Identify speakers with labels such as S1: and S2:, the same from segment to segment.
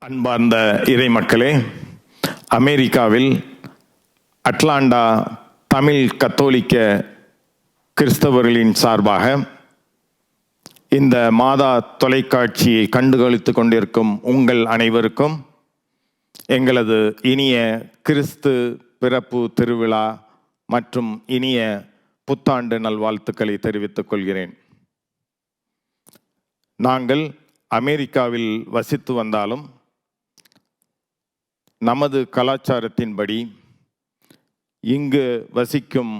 S1: அன்பார்ந்த இறை மக்களே, அமெரிக்காவில் அட்லாண்டா தமிழ் கத்தோலிக்க கிறிஸ்தவர்களின் சார்பாக இந்த மாதா தொலைக்காட்சியை கண்டுகளித்து கொண்டிருக்கும் உங்கள் அனைவருக்கும் எங்களது இனிய கிறிஸ்து பிறப்பு திருவிழா மற்றும் இனிய புத்தாண்டு நல்வாழ்த்துக்களை தெரிவித்துக் கொள்கிறேன். நாங்கள் அமெரிக்காவில் வசித்து வந்தாலும் நமது கலாச்சாரத்தின்படி இங்கு வசிக்கும்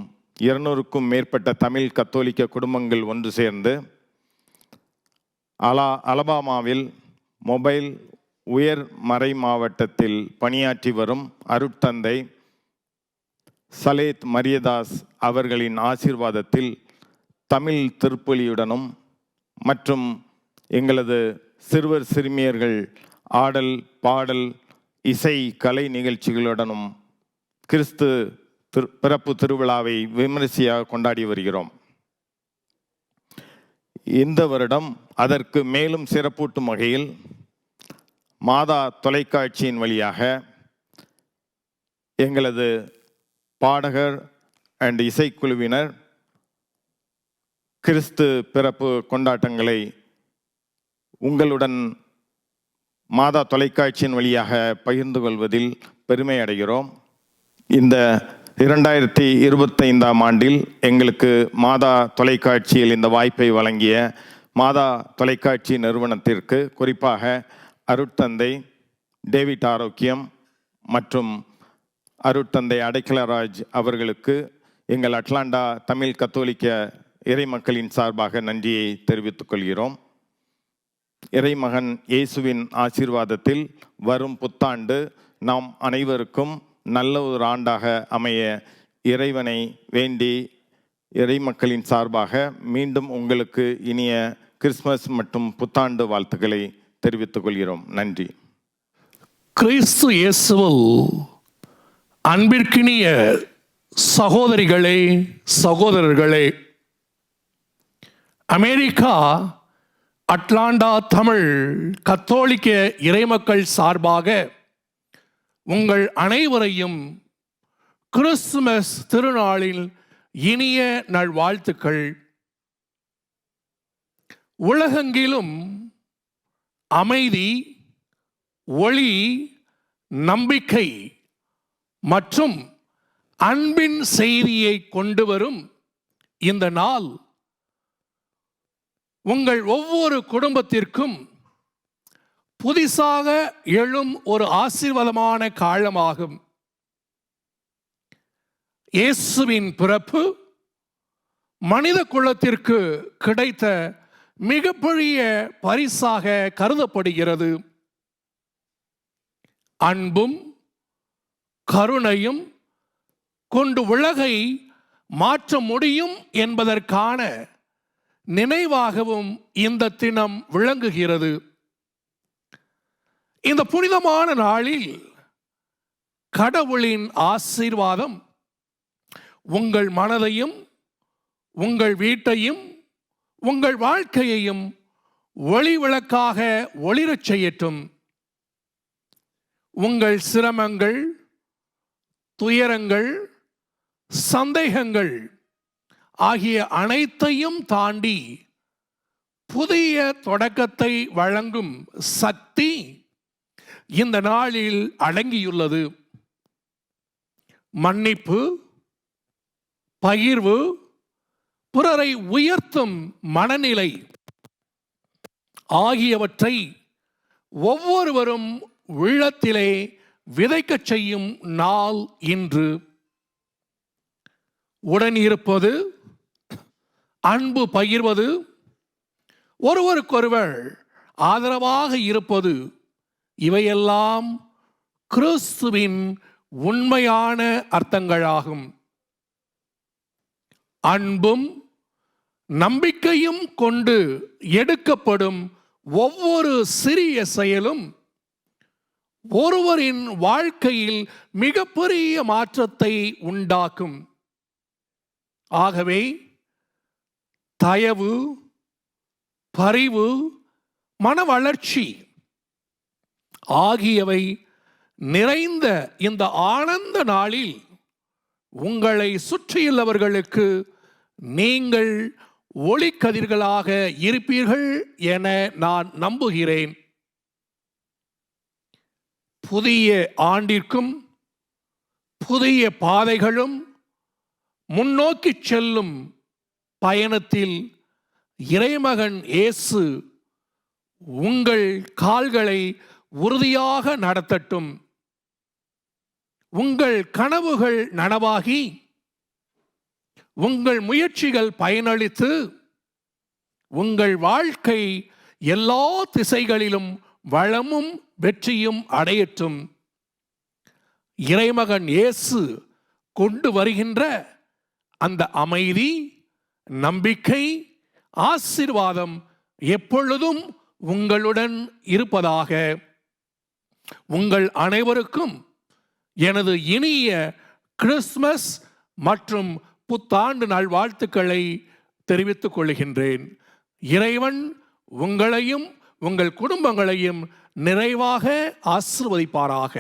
S1: 200க்கும் மேற்பட்ட தமிழ் கத்தோலிக்க குடும்பங்கள் ஒன்று சேர்ந்து அலபாமாவில் மொபைல் உயர் மறை மாவட்டத்தில் பணியாற்றி வரும் அருட்தந்தை சலேத் மரியதாஸ் அவர்களின் ஆசீர்வாதத்தில் தமிழ் திருப்பலியுடனும் மற்றும் எங்களது சிறுவர் சிறுமியர்கள் ஆடல் பாடல் இசை கலை நிகழ்ச்சிகளுடனும் கிறிஸ்து பிறப்பு திருவிழாவை விமரிசையாக கொண்டாடி வருகிறோம். இந்த வருடம் அதற்கு மேலும் சிறப்பூட்டும் வகையில் மாதா தொலைக்காட்சியின் வழியாக எங்களது பாடகர் அண்ட் இசைக்குழுவினர் கிறிஸ்து பிறப்பு கொண்டாட்டங்களை உங்களுடன் மாதா தொலைக்காட்சியின் வழியாக பகிர்ந்து கொள்வதில் பெருமை அடைகிறோம். இந்த 2025ஆம் ஆண்டில் எங்களுக்கு மாதா தொலைக்காட்சியில் இந்த வாய்ப்பை வழங்கிய மாதா தொலைக்காட்சி நிறுவனத்திற்கு, குறிப்பாக அருட்தந்தை டேவிட் ஆரோக்கியம் மற்றும் அருட்தந்தை அடைக்கலராஜ் அவர்களுக்கு எங்கள் அட்லாண்டா தமிழ் கத்தோலிக்க இறை மக்களின் சார்பாக நன்றியை தெரிவித்துக் கொள்கிறோம். இறைமகன் இயேசுவின் ஆசீர்வாதத்தில் வரும் புத்தாண்டு நாம் அனைவருக்கும் நல்ல ஒரு ஆண்டாக அமைய இறைவனை வேண்டி இறைமக்களின் சார்பாக மீண்டும் உங்களுக்கு இனிய கிறிஸ்மஸ் மற்றும் புத்தாண்டு வாழ்த்துக்களை தெரிவித்துக் கொள்கிறோம். நன்றி.
S2: கிறிஸ்து இயேசுவில் அன்பிற்கினிய சகோதரிகளே, சகோதரர்களே, அமெரிக்கா அட்லாண்டா தமிழ் கத்தோலிக்க இறைமக்கள் சார்பாக உங்கள் அனைவரையும் கிறிஸ்துமஸ் திருநாளில் இனிய நல்வாழ்த்துக்கள். உலகெங்கிலும் அமைதி, ஒளி, நம்பிக்கை மற்றும் அன்பின் செய்தியை கொண்டு வரும் இந்த நாள் உங்கள் ஒவ்வொரு குடும்பத்திற்கும் புதிதாக எழும் ஒரு ஆசீர்வாதமான காலமாகும். இயேசுவின் பிறப்பு மனித குலத்திற்கு கிடைத்த மிகப்பெரிய பரிசாக கருதப்படுகிறது. அன்பும் கருணையும் கொண்டு உலகை மாற்ற முடியும் என்பதற்கான நினைவாகவும் இந்த தினம் விளங்குகிறது. இந்த புனிதமான நாளில் கடவுளின் ஆசீர்வாதம் உங்கள் மனதையும் உங்கள் வீட்டையும் உங்கள் வாழ்க்கையையும் ஒளி விளக்காக ஒளிரச் செய்யட்டும். உங்கள் சிரமங்கள், துயரங்கள், சந்தேகங்கள் ஆகிய அனைத்தையும் தாண்டி புதிய தொடக்கத்தை வழங்கும் சக்தி இந்த நாளில் அடங்கியுள்ளது. மன்னிப்பு, பகிர்வு, பிறரை உயர்த்தும் மனநிலை ஆகியவற்றை ஒவ்வொருவரும் உள்ளத்திலே விதைக்கச் செய்யும் நாள் இன்று. உடன் இருப்பது, அன்பு பகிர்வது, ஒருவருக்கொருவர் ஆதரவாக இருப்பது, இவையெல்லாம் கிறிஸ்துவின் உண்மையான அர்த்தங்களாகும். அன்பும் நம்பிக்கையும் கொண்டு எடுக்கப்படும் ஒவ்வொரு சிறிய செயலும் ஒருவரின் வாழ்க்கையில் மிகப்பெரிய மாற்றத்தை உண்டாக்கும். ஆகவே தயவு, பரிவு, மன வளர்ச்சி ஆகியவை நிறைந்த இந்த ஆனந்த நாளில் உங்களை சுற்றியுள்ளவர்களுக்கு நீங்கள் ஒளிக்கதிர்களாக இருப்பீர்கள் என நான் நம்புகிறேன். புதிய ஆண்டிற்கும் புதிய பாதைகளும் முன்னோக்கி செல்லும் பயணத்தில் இறைமகன் இயேசு உங்கள் கால்களை உறுதியாக நடத்தட்டும். உங்கள் கனவுகள் நனவாகி உங்கள் முயற்சிகள் பயனளித்து உங்கள் வாழ்க்கை எல்லா திசைகளிலும் வளமும் வெற்றியும் அடையட்டும். இறைமகன் இயேசு கொண்டு வருகின்ற அந்த அமைதி, நம்பிக்கை, ஆசீர்வாதம் எப்பொழுதும் உங்களுடன் இருப்பதாக. உங்கள் அனைவருக்கும் எனது இனிய கிறிஸ்துமஸ் மற்றும் புத்தாண்டு நல்வாழ்த்துக்களை தெரிவித்துக் கொள்கின்றேன். இறைவன் உங்களையும் உங்கள் குடும்பங்களையும் நிறைவாக ஆசீர்வதிப்பாராக.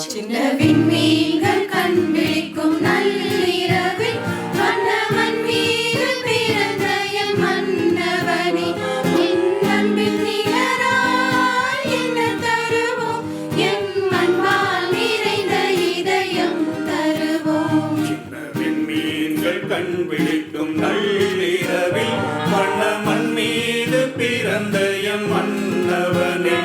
S3: சின்ன விண்மீன்கள் கண் விழிக்கும் நள்ளிரவில் மன்னவன் மீது பிறந்த எம் மன்னவனே, என் அன்பின் நிகராய் என்ன தருவோம், என் அன்பால் நிறைந்த இதயம் தருவோம்.
S4: சின்ன விண்மீன்கள் கண் விழிக்கும் நள்ளிரவில் மன்னவன் மீது பிறந்த எம் மன்னவனே,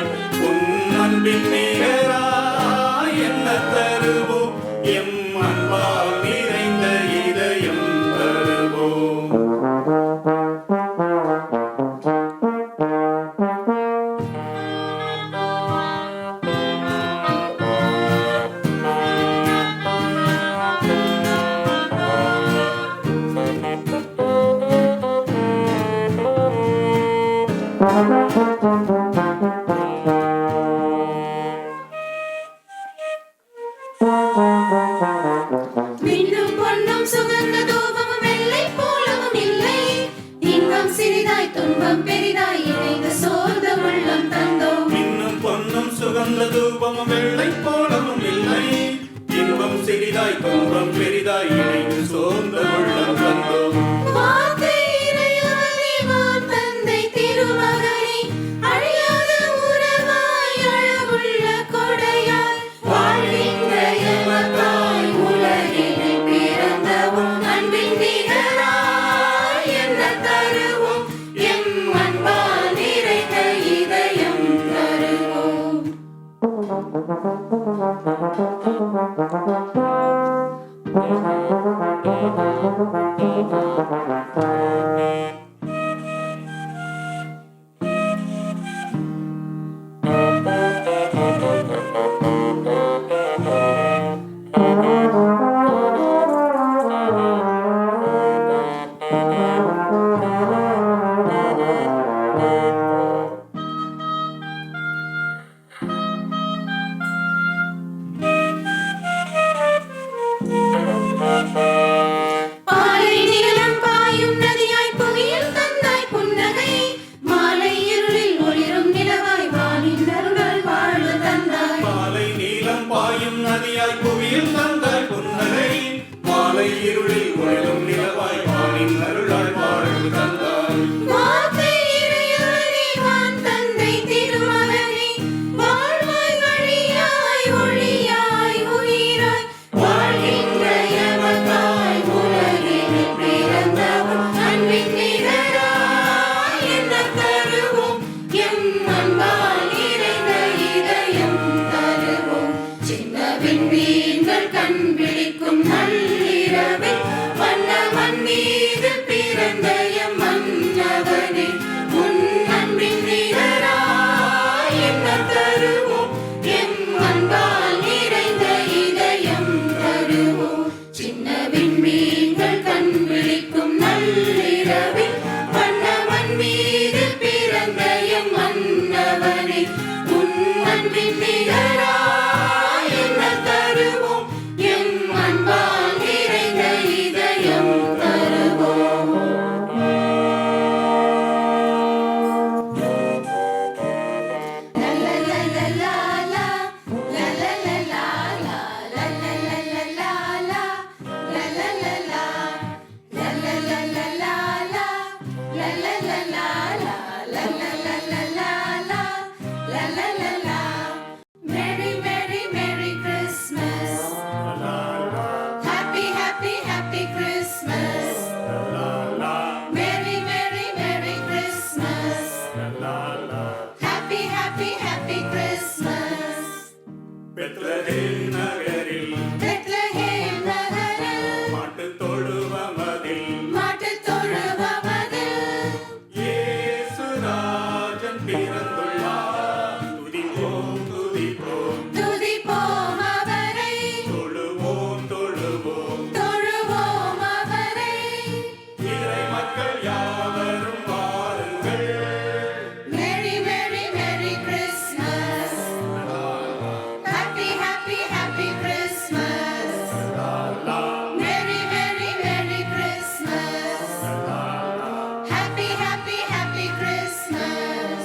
S4: உன் அன்பின் நிகராய் என்ன தருவோம், எம் அன்பால் நிறைந்த இதயம் தருவோம்.
S3: மின்னும் பொன்னும் சுகந்த தூபமும் வெள்ளை போலவும் இல்லை, இன்பம் சிறிதாய் துன்பம் பெரிதாய் இணைந்து சோர்ந்த உள்ளம் தந்தோம்.
S4: இன்னும் பொன்னும் சுகந்த தூபமும் வெள்ளை போலவும் இல்லை, இன்பம் சிறிதாய் துன்பம் பெரிதாய் இணைந்து சோர்ந்த உள்ளம் தந்தோம்.
S3: வார்த்தை இறையானே வான் தந்தை திருமகனே, அழியாத உறவாய் அழகுள்ள கொடையாய் வாழ்கின்ற எமக்காய் உலகினில் பிறந்த உன் அன்பின் நிகராய் என்ன தருவோம், எம் அன்பால் நிறைந்த இதயம் தருவோம். அன்பின் நிகராய் என்ன தருவோம் என் அன்பால் நிறைந்த இதயம் தருவோம் Merry, Merry, Merry Christmas. Happy, Happy, Happy Christmas. Merry, Merry, Merry Christmas. Happy, Happy, Happy Christmas.
S4: Bethlehem நகரில்
S3: Bethlehem நகரில்
S4: மாட்டுத் தொழுவமதில்
S3: மாட்டுத் தொழுவமதில்
S4: இயேசு ராஜன் பிறந்துள்ளார். துதிப்போம் துதிப்போம்
S3: துதிப்போம் அவரை
S4: தொழுவோம் தொழுவோம்
S3: தொழுவோம் அவரை
S4: இறை மக்கள் யாவரும் வாருங்கள்.
S3: Merry, Merry, Merry Christmas. Happy, Happy, Happy Christmas. Merry, Merry, Merry Christmas. Happy, Happy, Happy Christmas.